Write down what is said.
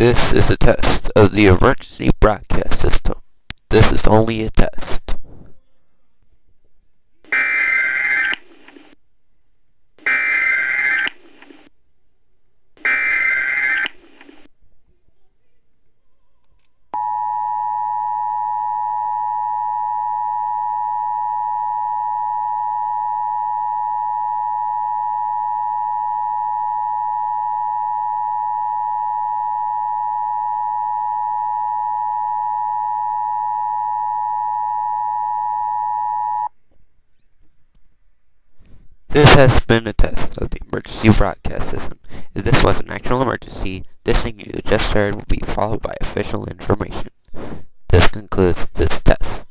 This is a test of the emergency broadcast system. This is only a test. This has been a test of the emergency broadcast system. If this was an actual emergency, this thing you just heard will be followed by official information. This concludes this test.